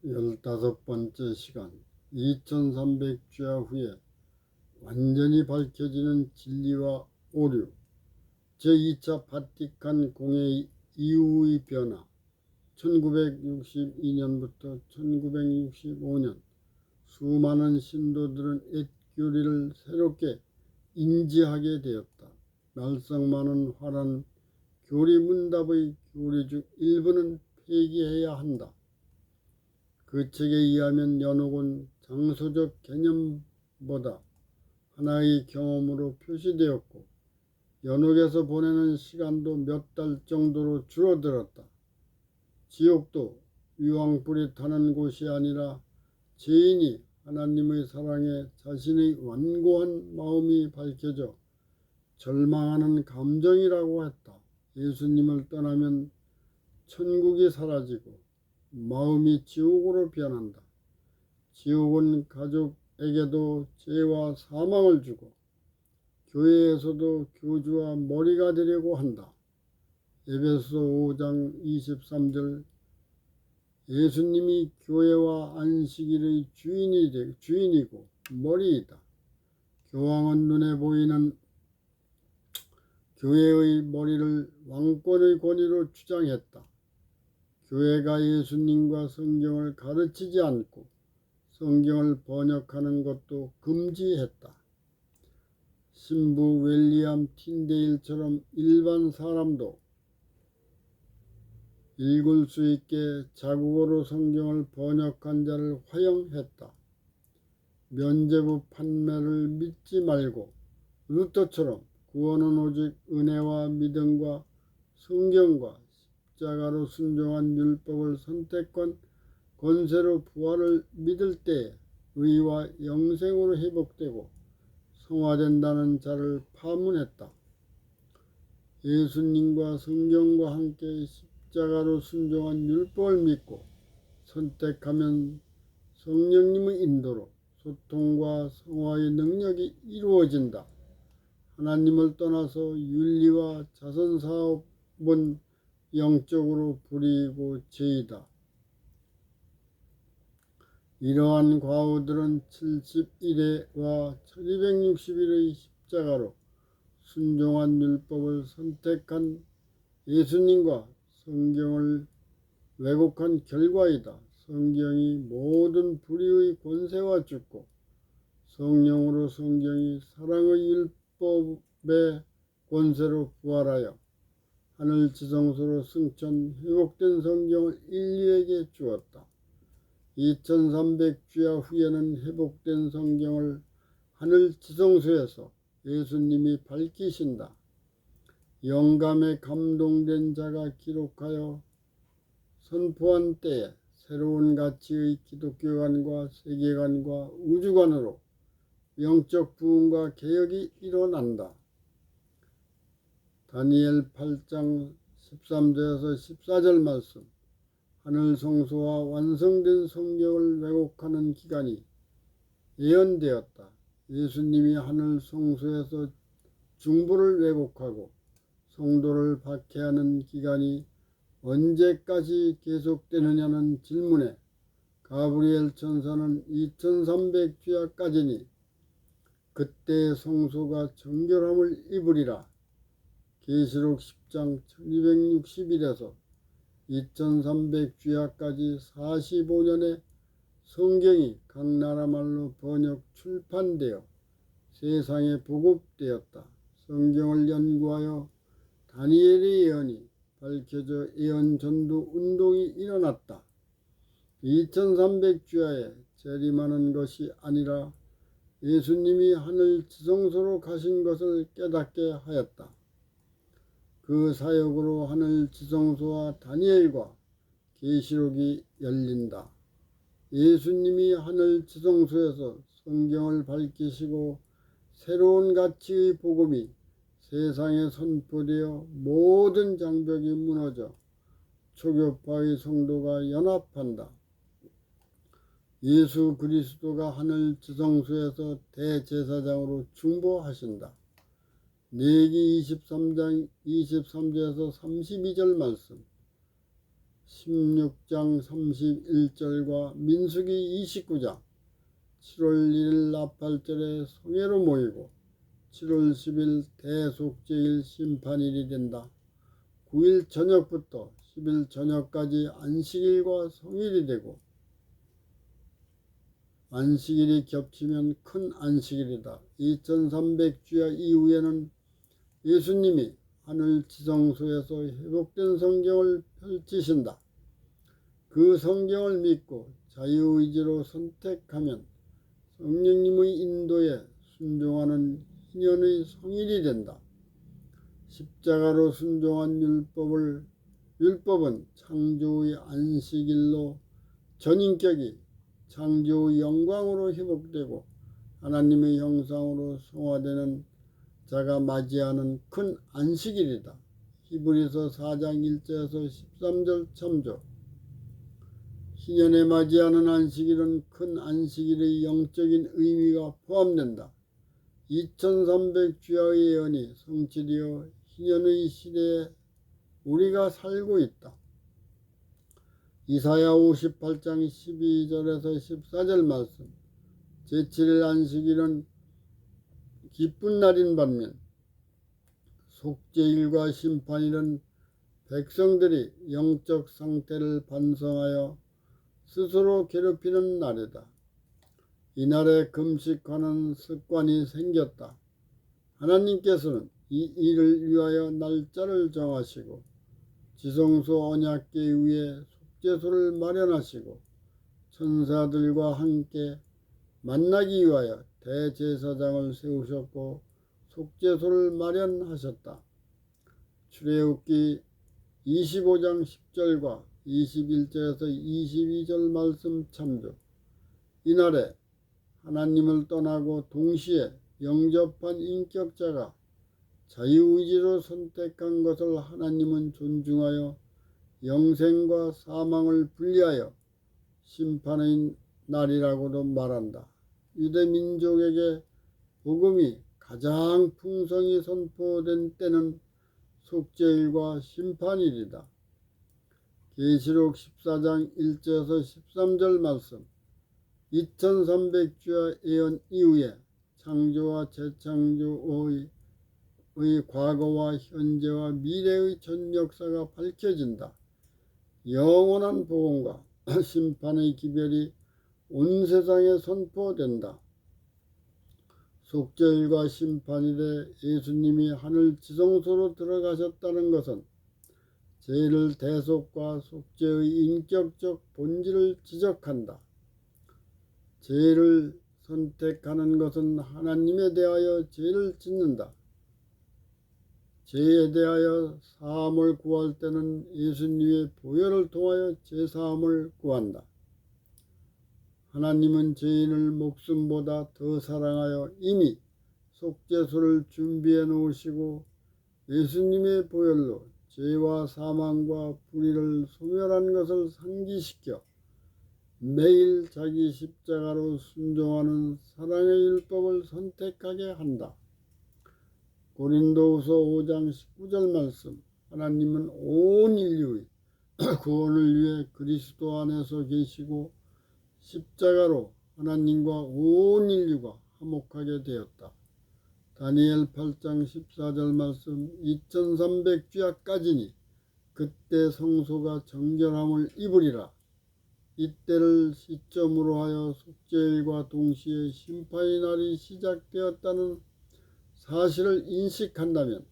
15번째 시간 2300주야 후에 완전히 밝혀지는 진리와 오류 제2차 바티칸 공회 이후의 변화 1962년부터 1965년 수많은 신도들은 옛 교리를 새롭게 인지하게 되었다. 날성 많은 화란 교리 문답의 교리 중 일부는 폐기해야 한다. 그 책에 의하면 연옥은 장소적 개념보다 하나의 경험으로 표시되었고 연옥에서 보내는 시간도 몇 달 정도로 줄어들었다. 지옥도 유황불이 타는 곳이 아니라 죄인이 하나님의 사랑에 자신의 완고한 마음이 밝혀져 절망하는 감정이라고 했다. 예수님을 떠나면 천국이 사라지고 마음이 지옥으로 변한다. 지옥은 가족에게도 죄와 사망을 주고 교회에서도 교주와 머리가 되려고 한다. 에베소 5장 23절 예수님이 교회와 안식일의 주인이고 머리이다. 교황은 눈에 보이는 교회의 머리를 왕권의 권위로 주장했다. 교회가 예수님과 성경을 가르치지 않고 성경을 번역하는 것도 금지했다. 신부 윌리엄 틴데일처럼 일반 사람도 읽을 수 있게 자국어로 성경을 번역한 자를 허용했다. 면죄부 판매를 믿지 말고 루터처럼 구원은 오직 은혜와 믿음과 성경과 십자가로 순종한 율법을 선택한 권세로 부활을 믿을 때 의와 영생으로 회복되고 성화된다는 자를 파문했다. 예수님과 성경과 함께 십자가로 순종한 율법을 믿고 선택하면 성령님의 인도로 소통과 성화의 능력이 이루어진다. 하나님을 떠나서 윤리와 자선사업은 영적으로 불이고 죄이다. 이러한 과오들은 71회와 1260일의 십자가로 순종한 율법을 선택한 예수님과 성경을 왜곡한 결과이다. 성경이 모든 불의의 권세와 죽고 성령으로 성경이 사랑의 율법의 권세로 부활하여 하늘 지성소로 승천 회복된 성경을 인류에게 주었다. 2300주야 후에는 회복된 성경을 하늘 지성소에서 예수님이 밝히신다. 영감에 감동된 자가 기록하여 선포한 때에 새로운 가치의 기독교관과 세계관과 우주관으로 영적 부흥과 개혁이 일어난다. 다니엘 8장 13절에서 14절 말씀 하늘 성소와 완성된 성경을 왜곡하는 기간이 예언되었다. 예수님이 하늘 성소에서 중보를 왜곡하고 성도를 박해하는 기간이 언제까지 계속되느냐는 질문에 가브리엘 천사는 2300주야까지니 그때 성소가 정결함을 입으리라. 계시록 10장 1260일에서 2300주야까지 45년에 성경이 각 나라 말로 번역 출판되어 세상에 보급되었다. 성경을 연구하여 다니엘의 예언이 밝혀져 예언 전도 운동이 일어났다. 2300주야에 재림하는 것이 아니라 예수님이 하늘 지성소로 가신 것을 깨닫게 하였다. 그 사역으로 하늘 지성소와 다니엘과 계시록이 열린다. 예수님이 하늘 지성소에서 성경을 밝히시고 새로운 가치의 복음이 세상에 선포되어 모든 장벽이 무너져 초교파의 성도가 연합한다. 예수 그리스도가 하늘 지성소에서 대제사장으로 중보하신다. 레위기 23장 23절에서 32절 말씀 16장 31절과 민수기 29장 7월 1일 나팔절에 성회로 모이고 7월 10일 대속죄일 심판일이 된다. 9일 저녁부터 10일 저녁까지 안식일과 성일이 되고 안식일이 겹치면 큰 안식일이다. 2300주야 이후에는 예수님이 하늘 지성소에서 회복된 성경을 펼치신다. 그 성경을 믿고 자유의지로 선택하면 성령님의 인도에 순종하는 희년의 성일이 된다. 십자가로 순종한 율법은 창조의 안식일로 전인격이 창조의 영광으로 회복되고 하나님의 형상으로 성화되는 자가 맞이하는 큰 안식일이다. 히브리서 4장 1절에서 13절 참조. 희년에 맞이하는 안식일은 큰 안식일의 영적인 의미가 포함된다. 2300주야의 예언이 성취되어 희년의 시대에 우리가 살고 있다. 이사야 58장 12절에서 14절 말씀. 제7일 안식일은 기쁜 날인 반면 속죄일과 심판일은 백성들이 영적 상태를 반성하여 스스로 괴롭히는 날이다. 이날에 금식하는 습관이 생겼다. 하나님께서는 이 일을 위하여 날짜를 정하시고 지성소 언약궤 위에 속죄소를 마련하시고 천사들과 함께 만나기 위하여 대제사장을 세우셨고 속죄소를 마련하셨다. 출애굽기 25장 10절과 21절에서 22절 말씀 참조. 이날에 하나님을 떠나고 동시에 영접한 인격자가 자유의지로 선택한 것을 하나님은 존중하여 영생과 사망을 분리하여 심판의 날이라고도 말한다. 유대 민족에게 복음이 가장 풍성히 선포된 때는 속죄일과 심판일이다. 계시록 14장 1절에서 13절 말씀. 2300주야 예언 이후에 창조와 재창조의 과거와 현재와 미래의 전 역사가 밝혀진다. 영원한 복음과 심판의 기별이 온 세상에 선포된다. 속죄일과 심판일에 예수님이 하늘 지성소로 들어가셨다는 것은 죄를 대속과 속죄의 인격적 본질을 지적한다. 죄를 선택하는 것은 하나님에 대하여 죄를 짓는다. 죄에 대하여 사함을 구할 때는 예수님의 보혈을 통하여 죄사함을 구한다. 하나님은 죄인을 목숨보다 더 사랑하여 이미 속죄소를 준비해 놓으시고 예수님의 보혈로 죄와 사망과 불의를 소멸한 것을 상기시켜 매일 자기 십자가로 순종하는 사랑의 율법을 선택하게 한다. 고린도후서 5장 19절 말씀. 하나님은 온 인류의 구원을 위해 그리스도 안에서 계시고 십자가로 하나님과 온 인류가 화목하게 되었다. 다니엘 8장 14절 말씀. 2300주야까지니 그때 성소가 정결함을 입으리라. 이때를 시점으로 하여 속죄일과 동시에 심판의 날이 시작되었다는 사실을 인식한다면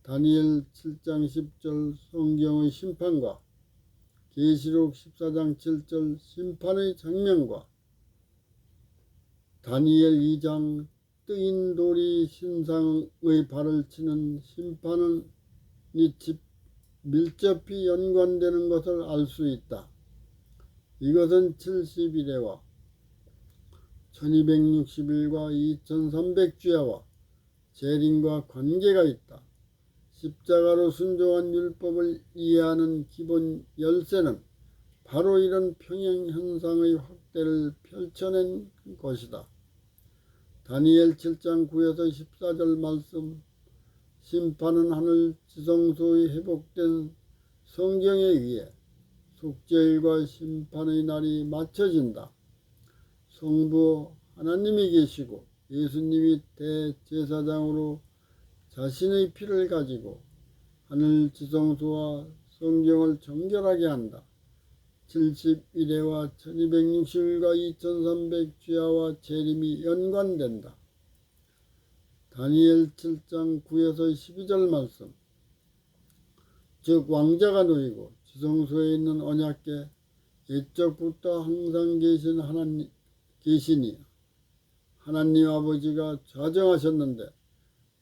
다니엘 7장 10절 성경의 심판과 계시록 14장 7절 심판의 장면과 다니엘 2장 뜨인 돌이 신상의 발을 치는 심판이 밀접히 연관되는 것을 알 수 있다. 이것은 70일에와 1260일과 2300주야와 재림과 관계가 있다. 십자가로 순종한 율법을 이해하는 기본 열쇠는 바로 이런 평행현상의 확대를 펼쳐낸 것이다. 다니엘 7장 9에서 14절 말씀. 심판은 하늘 지성소의 회복된 성경에 의해 속죄일과 심판의 날이 맞춰진다. 성부 하나님이 계시고 예수님이 대제사장으로 자신의 피를 가지고 하늘 지성소와 성경을 정결하게 한다. 71회와 1260일과 2300주야와 재림이 연관된다. 다니엘 7장 9에서 12절 말씀. 즉 왕자가 놓이고 지성소에 있는 언약궤 옛적부터 항상 계시니 하나님 아버지가 좌정하셨는데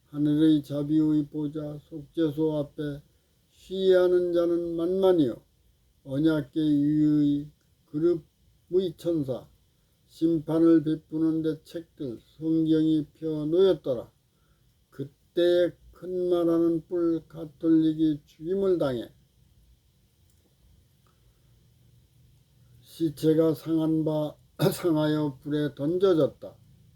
하늘의 자비의 보좌 속죄소 앞에 쉬하는 자는 만만이요 언약궤 위의 그룹의 천사 심판을 베푸는데 책들 성경이 펴 놓였더라. 그때에 큰 말하는 뿔 가톨릭이 죽임을 당해 시체가 상하여 불에 던져졌다.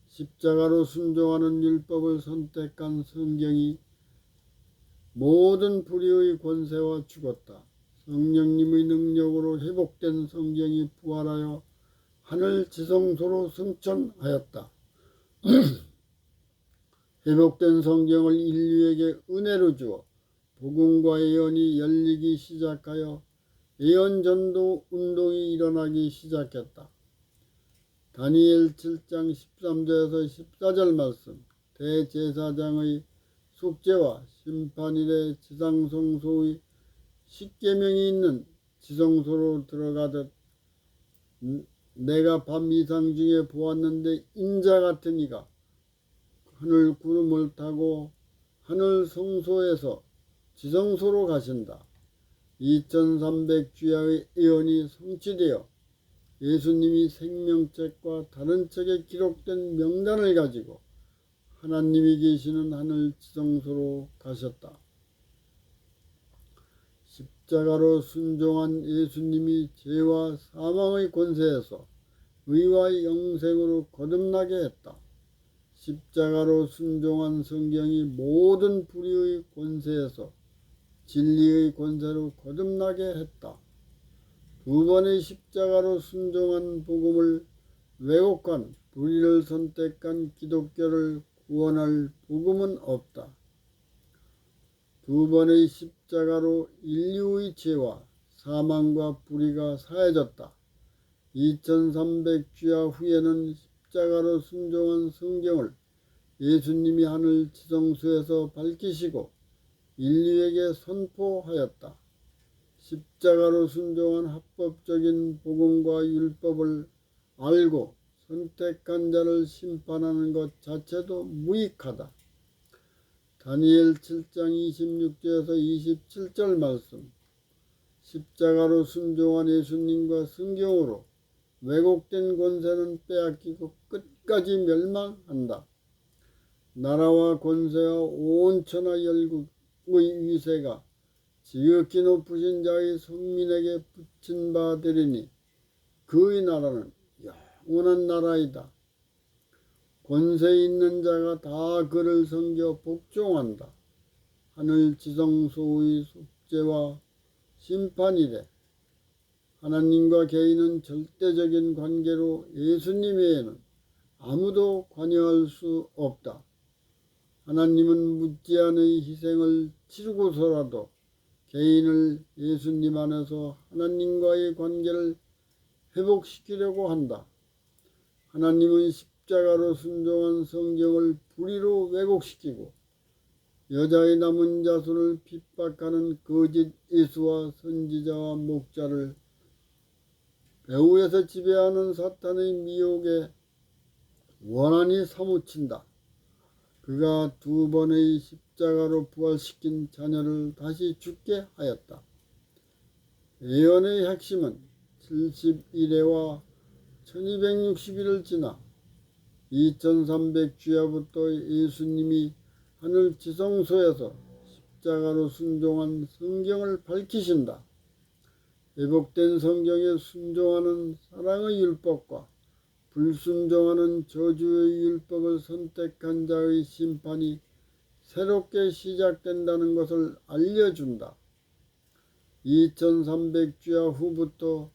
십자가로 순종하는 율법을 선택한 성경이 모든 불의의 권세와 죽었다. 성령님의 능력으로 회복된 성경이 부활하여 하늘 지성소로 승천하였다. 회복된 성경을 인류에게 은혜로 주어 복음과 예언이 열리기 시작하여 예언 전도 운동이 일어나기 시작했다. 다니엘 7장 13절에서 14절 말씀. 대제사장의 속죄와 심판일에 지상성소의 십계명이 있는 지성소로 들어가듯 내가 밤 이상 중에 보았는데 인자 같은 이가 하늘 구름을 타고 하늘 성소에서 지성소로 가신다. 2300주야의 예언이 성취되어 예수님이 생명책과 다른 책에 기록된 명단을 가지고 하나님이 계시는 하늘 지성소로 가셨다. 십자가로 순종한 예수님이 죄와 사망의 권세에서 의와 영생으로 거듭나게 했다. 십자가로 순종한 성경이 모든 불의의 권세에서 진리의 권세로 거듭나게 했다. 두 번의 십자가로 순종한 복음을 왜곡한 불의를 선택한 기독교를 구원할 복음은 없다. 두 번의 십자가로 인류의 죄와 사망과 불의가 사해졌다. 2300주야 후에는 십자가로 순종한 성경을 예수님이 하늘 지성소에서 밝히시고 인류에게 선포하였다. 십자가로 순종한 합법적인 복음과 율법을 알고 선택한 자를 심판하는 것 자체도 무익하다. 다니엘 7장 26절에서 27절 말씀. 십자가로 순종한 예수님과 성경으로 왜곡된 권세는 빼앗기고 끝까지 멸망한다. 나라와 권세와 온 천하 열국의 위세가 지극히 높으신 자의 성민에게 붙인 바 되리니 그의 나라는 영원한 나라이다. 권세 있는 자가 다 그를 섬겨 복종한다. 하늘 지성소의 속죄와 심판이래. 하나님과 개인은 절대적인 관계로 예수님 외에는 아무도 관여할 수 없다. 하나님은 무제한의 희생을 치르고서라도 개인을 예수님 안에서 하나님과의 관계를 회복시키려고 한다. 하나님은 십자가로 순종한 성경을 불의로 왜곡시키고 여자의 남은 자손을 핍박하는 거짓 예수와 선지자와 목자를 배후에서 지배하는 사탄의 미혹에 원한이 사무친다. 그가 두 번의 십자가로 부활시킨 자녀를 다시 죽게 하였다. 예언의 핵심은 71회와 1260일을 지나 2300주야부터 예수님이 하늘 지성소에서 십자가로 순종한 성경을 밝히신다. 회복된 성경에 순종하는 사랑의 율법과 불순종하는 저주의 율법을 선택한 자의 심판이 새롭게 시작된다는 것을 알려준다. 2300주야 후부터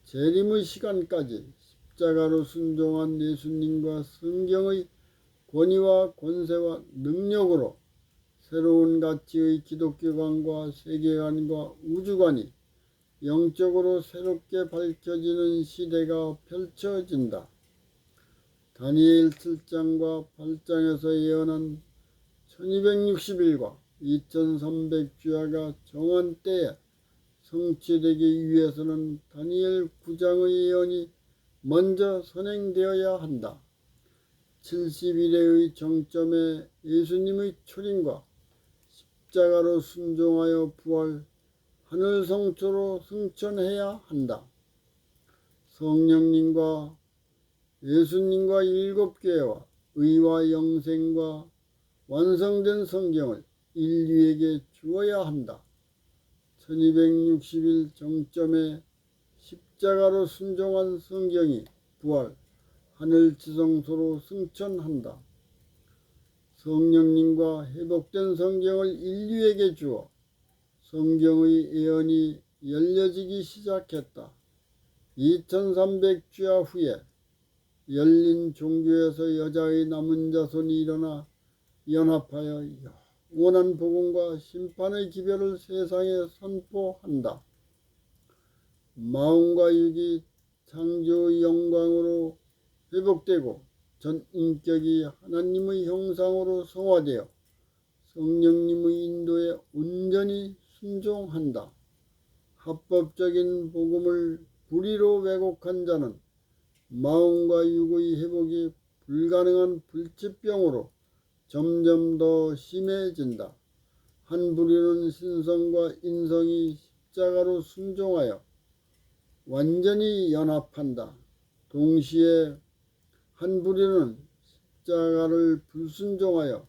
재림의 시간까지 십자가로 순종한 예수님과 성경의 권위와 권세와 능력으로 새로운 가치의 기독교관과 세계관과 우주관이 영적으로 새롭게 밝혀지는 시대가 펼쳐진다. 다니엘 7장과 8장에서 예언한 1260일과 2300주야가 정한 때에 성취되기 위해서는 다니엘 9장의 예언이 먼저 선행되어야 한다. 70일의 정점에 예수님의 초림과 십자가로 순종하여 부활, 하늘 성초로 승천해야 한다. 성령님과 예수님과 일곱 교회와 의와 영생과 완성된 성경을 인류에게 주어야 한다. 1260일 정점에 십자가로 순종한 성경이 부활, 하늘 지성소로 승천한다. 성령님과 회복된 성경을 인류에게 주어 성경의 예언이 열려지기 시작했다. 2300주야 후에 열린 종교에서 여자의 남은 자손이 일어나 연합하여 영원한 복음과 심판의 기별을 세상에 선포한다. 마음과 육이 창조의 영광으로 회복되고 전 인격이 하나님의 형상으로 성화되어 성령님의 인도에 온전히 순종한다. 합법적인 복음을 불의로 왜곡한 자는 마음과 육의 회복이 불가능한 불치병으로 점점 더 심해진다. 한 부류는 신성과 인성이 십자가로 순종하여 완전히 연합한다. 동시에 한 부류는 십자가를 불순종하여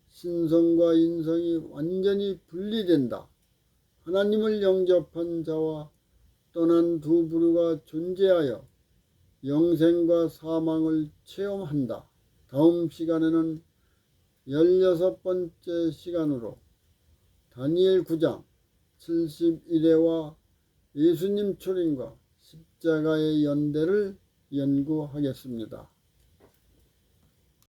신성과 인성이 완전히 분리된다. 하나님을 영접한 자와 떠난 두 부류가 존재하여 영생과 사망을 체험한다. 다음 시간에는 16번째 시간으로 다니엘 9장 71회와 예수님 초림과 십자가의 연대를 연구하겠습니다.